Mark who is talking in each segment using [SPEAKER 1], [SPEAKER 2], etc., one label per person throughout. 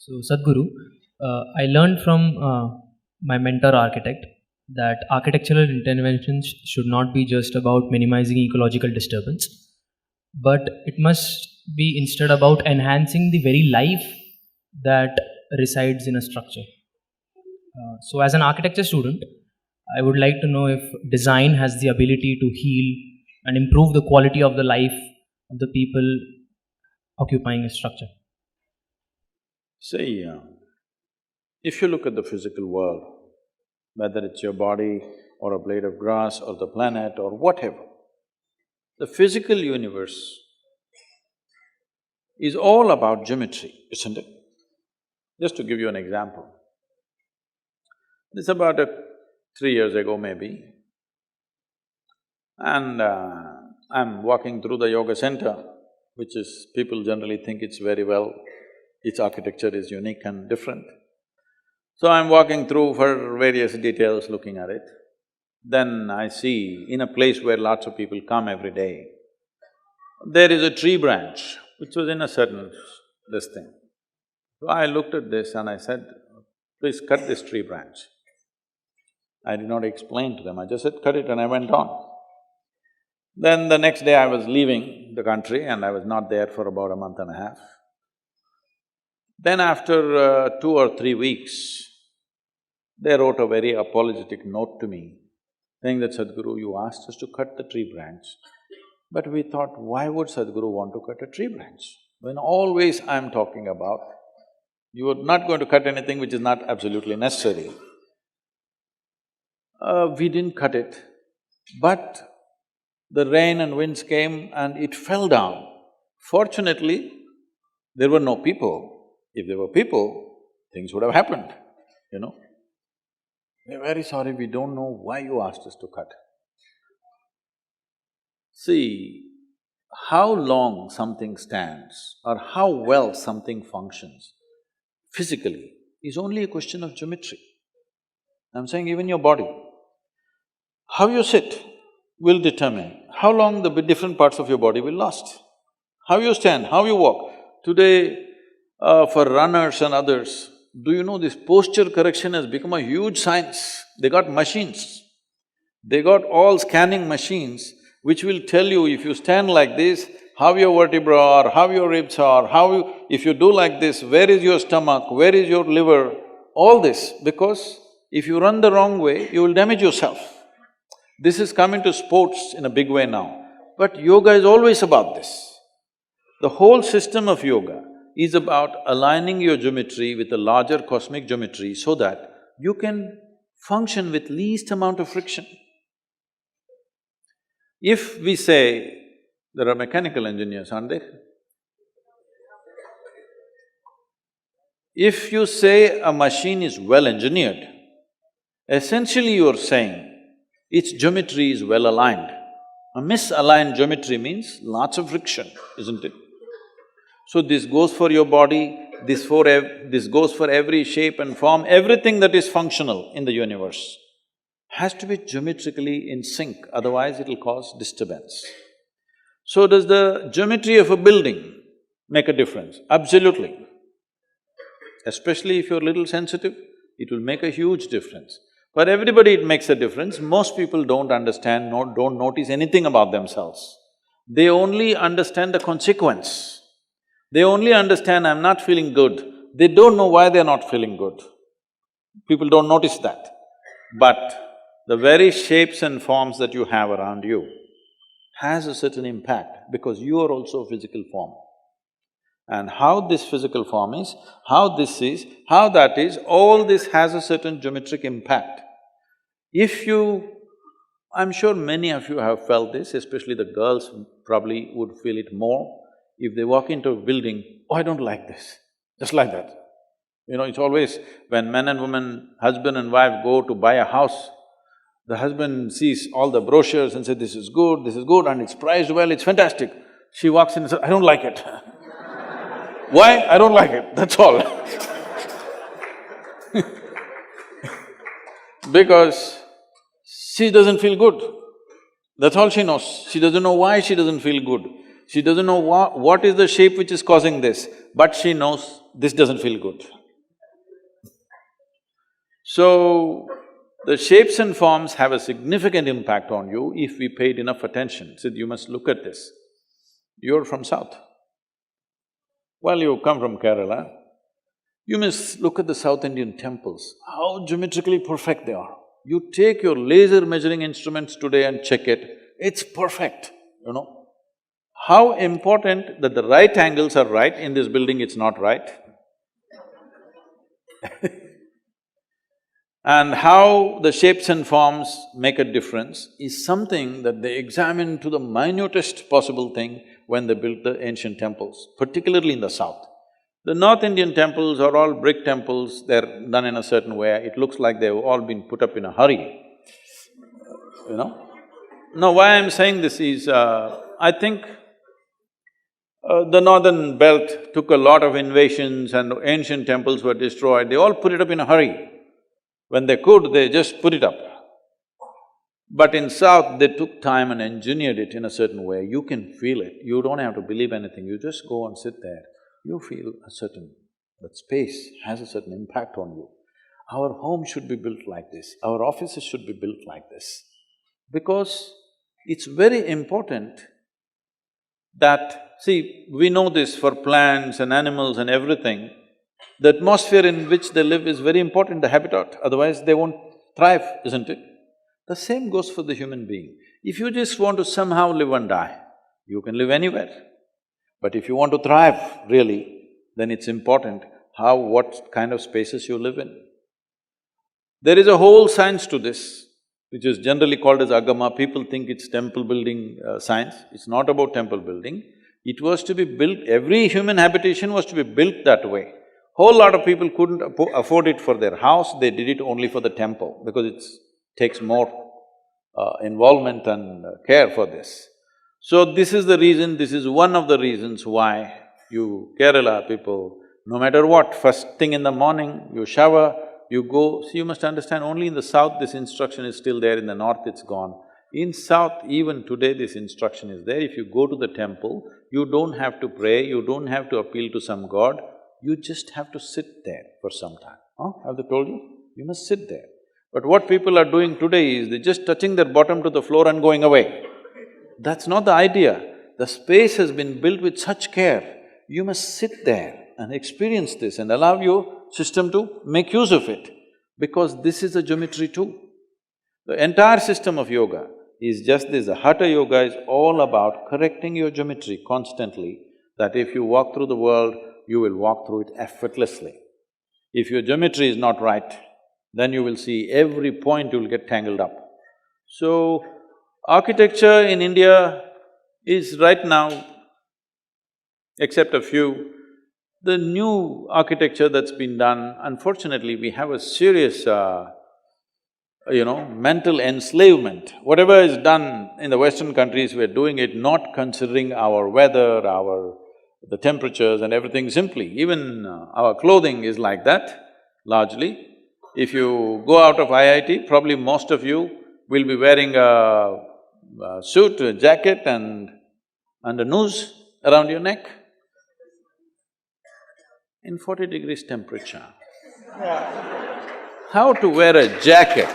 [SPEAKER 1] So, Sadhguru, I learned from my mentor architect that architectural interventions should not be just about minimizing ecological disturbance, but it must be instead about enhancing the very life that resides in a structure. So, as an architecture student, I would like to know if design has the ability to heal and improve the quality of the life of the people occupying a structure.
[SPEAKER 2] See, if you look at the physical world, whether it's your body or a blade of grass or the planet or whatever, the physical universe is all about geometry, isn't it? Just to give you an example, it's about 3 years ago maybe, and I'm walking through the yoga center, which is… people generally think it's very well, its architecture is unique and different. So I'm walking through for various details, looking at it. Then I see, in a place where lots of people come every day, there is a tree branch which was in a certain… this thing. So I looked at this and I said, please cut this tree branch. I did not explain to them, I just said, cut it, and I went on. Then the next day I was leaving the country and I was not there for about a month and a half. Then after 2 or 3 weeks, they wrote a very apologetic note to me, saying that, Sadhguru, you asked us to cut the tree branch, but we thought, why would Sadhguru want to cut a tree branch? When always I'm talking about, you are not going to cut anything which is not absolutely necessary. We didn't cut it, but the rain and winds came and it fell down. Fortunately, there were no people. If there were people, things would have happened, you know. We're very sorry, we don't know why you asked us to cut. See, how long something stands or how well something functions physically is only a question of geometry. I'm saying even your body. How you sit will determine how long the different parts of your body will last. How you stand, how you walk. Today, for runners and others, do you know this posture correction has become a huge science? They got machines. They got all scanning machines which will tell you if you stand like this, how your vertebrae are, how your ribs are, how you… if you do like this, where is your stomach, where is your liver, all this, because if you run the wrong way, you will damage yourself. This has come into sports in a big way now, but yoga is always about this. The whole system of yoga is about aligning your geometry with a larger cosmic geometry so that you can function with least amount of friction. If we say, there are mechanical engineers, aren't there? If you say a machine is well engineered, essentially you're saying its geometry is well aligned. A misaligned geometry means lots of friction, isn't it? So this goes for your body, this goes for every shape and form, everything that is functional in the universe has to be geometrically in sync, otherwise it'll cause disturbance. So does the geometry of a building make a difference? Absolutely. Especially if you're a little sensitive, it will make a huge difference. For everybody it makes a difference, most people don't understand, don't notice anything about themselves. They only understand the consequence. They only understand, I'm not feeling good. They don't know why they're not feeling good. People don't notice that. But the very shapes and forms that you have around you has a certain impact because you are also a physical form. And how this physical form is, how this is, how that is, all this has a certain geometric impact. If you… I'm sure many of you have felt this, especially the girls probably would feel it more. If they walk into a building, oh, I don't like this, just like that. You know, it's always when men and women, husband and wife go to buy a house, the husband sees all the brochures and says, this is good, and it's priced well, it's fantastic. She walks in and says, I don't like it. Why? I don't like it, that's all. Because she doesn't feel good. That's all she knows. She doesn't know why she doesn't feel good. She doesn't know what is the shape which is causing this, but she knows this doesn't feel good. So, the shapes and forms have a significant impact on you if we paid enough attention. So you must look at this. You're from South. Well, you come from Kerala. You must look at the South Indian temples, how geometrically perfect they are. You take your laser measuring instruments today and check it, it's perfect, you know. How important that the right angles are right, in this building it's not right. And how the shapes and forms make a difference is something that they examined to the minutest possible thing when they built the ancient temples, particularly in the south. The North Indian temples are all brick temples, they're done in a certain way, it looks like they've all been put up in a hurry, you know. Now, why I'm saying this is, I think the northern belt took a lot of invasions and ancient temples were destroyed, they all put it up in a hurry. When they could, they just put it up. But in South, they took time and engineered it in a certain way, you can feel it, you don't have to believe anything, you just go and sit there, you feel a certain… that space has a certain impact on you. Our home should be built like this, our offices should be built like this. Because it's very important that… see, we know this for plants and animals and everything, the atmosphere in which they live is very important, the habitat, otherwise they won't thrive, isn't it? The same goes for the human being. If you just want to somehow live and die, you can live anywhere. But if you want to thrive, really, then it's important what kind of spaces you live in. There is a whole science to this, which is generally called as agama. People think it's temple building science. It's not about temple building. It was to be built… every human habitation was to be built that way. Whole lot of people couldn't afford it for their house, they did it only for the temple because it takes more involvement and care for this. So this is the reason, this is one of the reasons why you Kerala people, no matter what, first thing in the morning, you shower, you go… see, you must understand, only in the south this instruction is still there, in the north it's gone. In south, even today this instruction is there, if you go to the temple, you don't have to pray, you don't have to appeal to some god, you just have to sit there for some time. Have they told you? You must sit there. But what people are doing today is they're just touching their bottom to the floor and going away. That's not the idea. The space has been built with such care, you must sit there and experience this and allow your system to make use of it, because this is a geometry too. The entire system of yoga is just this. The Hatha Yoga is all about correcting your geometry constantly, that if you walk through the world, you will walk through it effortlessly. If your geometry is not right, then you will see every point you will get tangled up. So, architecture in India is right now, except a few, the new architecture that's been done, unfortunately we have a serious mental enslavement. Whatever is done in the Western countries, we're doing it not considering our weather, the temperatures and everything simply. Even our clothing is like that, largely. If you go out of IIT, probably most of you will be wearing a suit, a jacket and a noose around your neck. In 40 degrees temperature, how to wear a jacket?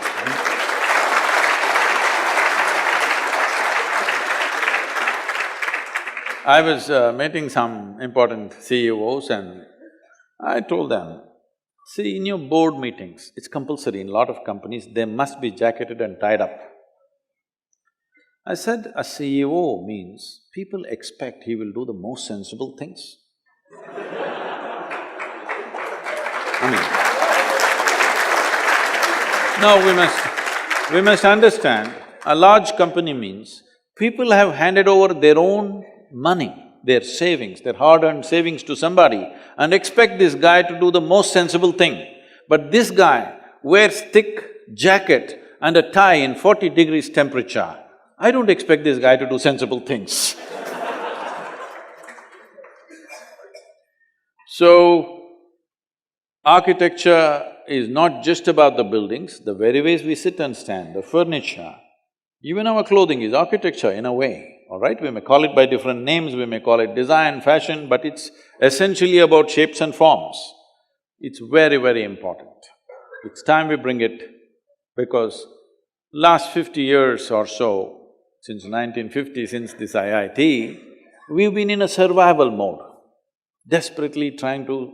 [SPEAKER 2] I was meeting some important CEOs and I told them, see, in your board meetings, it's compulsory in a lot of companies, they must be jacketed and tied up. I said, a CEO means people expect he will do the most sensible things. Now we must understand, a large company means people have handed over their own money, their savings, their hard-earned savings to somebody and expect this guy to do the most sensible thing. But this guy wears thick jacket and a tie in 40 degrees temperature. I don't expect this guy to do sensible things. So, architecture is not just about the buildings, the very ways we sit and stand, the furniture, even our clothing is architecture in a way. all right? We may call it by different names, we may call it design, fashion, but it's essentially about shapes and forms. It's very, very important. It's time we bring it, because last 50 years or so, since 1950, since this IIT, we've been in a survival mode, desperately trying to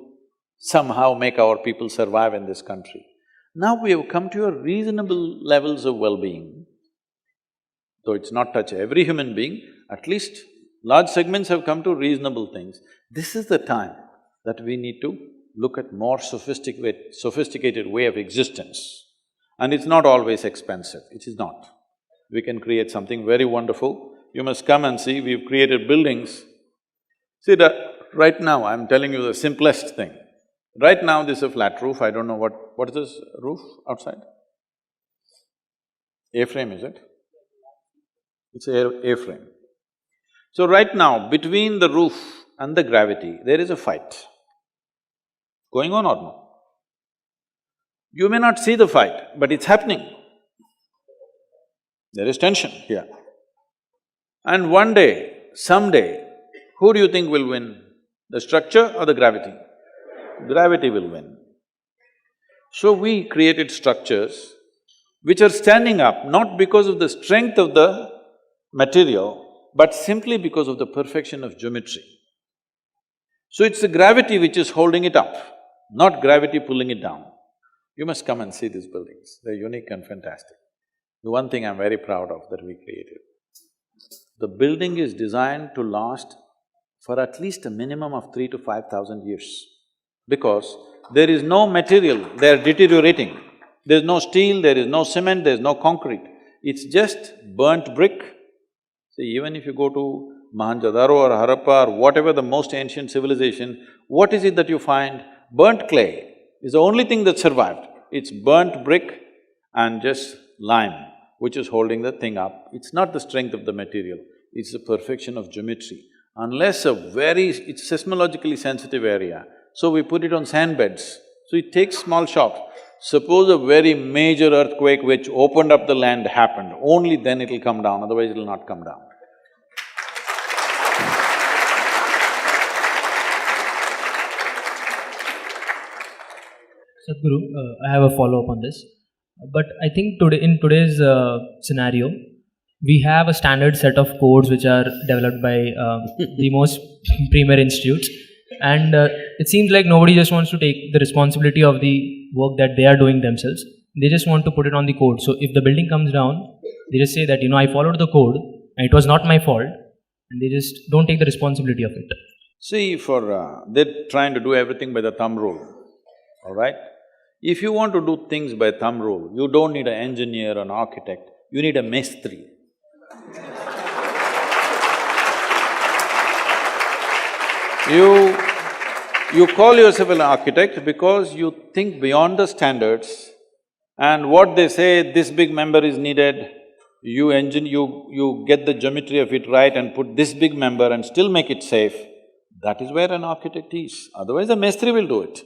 [SPEAKER 2] somehow make our people survive in this country. Now we have come to a reasonable levels of well-being, though it's not touch every human being, at least large segments have come to reasonable things. This is the time that we need to look at more sophisticated way of existence. And it's not always expensive, it is not. We can create something very wonderful. You must come and see, we've created buildings. See that, right now I'm telling you the simplest thing. Right now this is a flat roof, I don't know what is this roof outside? A-frame, is it? It's A-frame. So right now, between the roof and the gravity, there is a fight. Going on or no? You may not see the fight, but it's happening. There is tension here. And one day, someday, who do you think will win? The structure or the gravity? Gravity will win. So we created structures which are standing up not because of the strength of the material, but simply because of the perfection of geometry. So it's the gravity which is holding it up, not gravity pulling it down. You must come and see these buildings, they're unique and fantastic. The one thing I'm very proud of that we created, the building is designed to last for at least a minimum of 3,000 to 5,000 years. Because there is no material, they're deteriorating. There's no steel, there is no cement, there's no concrete. It's just burnt brick. See, even if you go to Mohenjo-daro or Harappa or whatever the most ancient civilization, what is it that you find? Burnt clay is the only thing that survived. It's burnt brick and just lime, which is holding the thing up. It's not the strength of the material, it's the perfection of geometry. Unless it's seismologically sensitive area, so we put it on sand beds. So it takes small shocks. Suppose a very major earthquake which opened up the land happened, only then it'll come down, otherwise it'll not come down.
[SPEAKER 1] Sadhguru, I have a follow-up on this. But I think in today's scenario, we have a standard set of codes which are developed by the most premier institutes, and it seems like nobody just wants to take the responsibility of the work that they are doing themselves. They just want to put it on the code. So if the building comes down, they just say that, I followed the code and it was not my fault, and they just don't take the responsibility of it.
[SPEAKER 2] See, they're trying to do everything by the thumb rule, all right? If you want to do things by thumb rule, you don't need an engineer, an architect, you need a mestri. You call yourself an architect because you think beyond the standards, and what they say, this big member is needed, you get the geometry of it right and put this big member and still make it safe. That is where an architect is, otherwise a mestri will do it.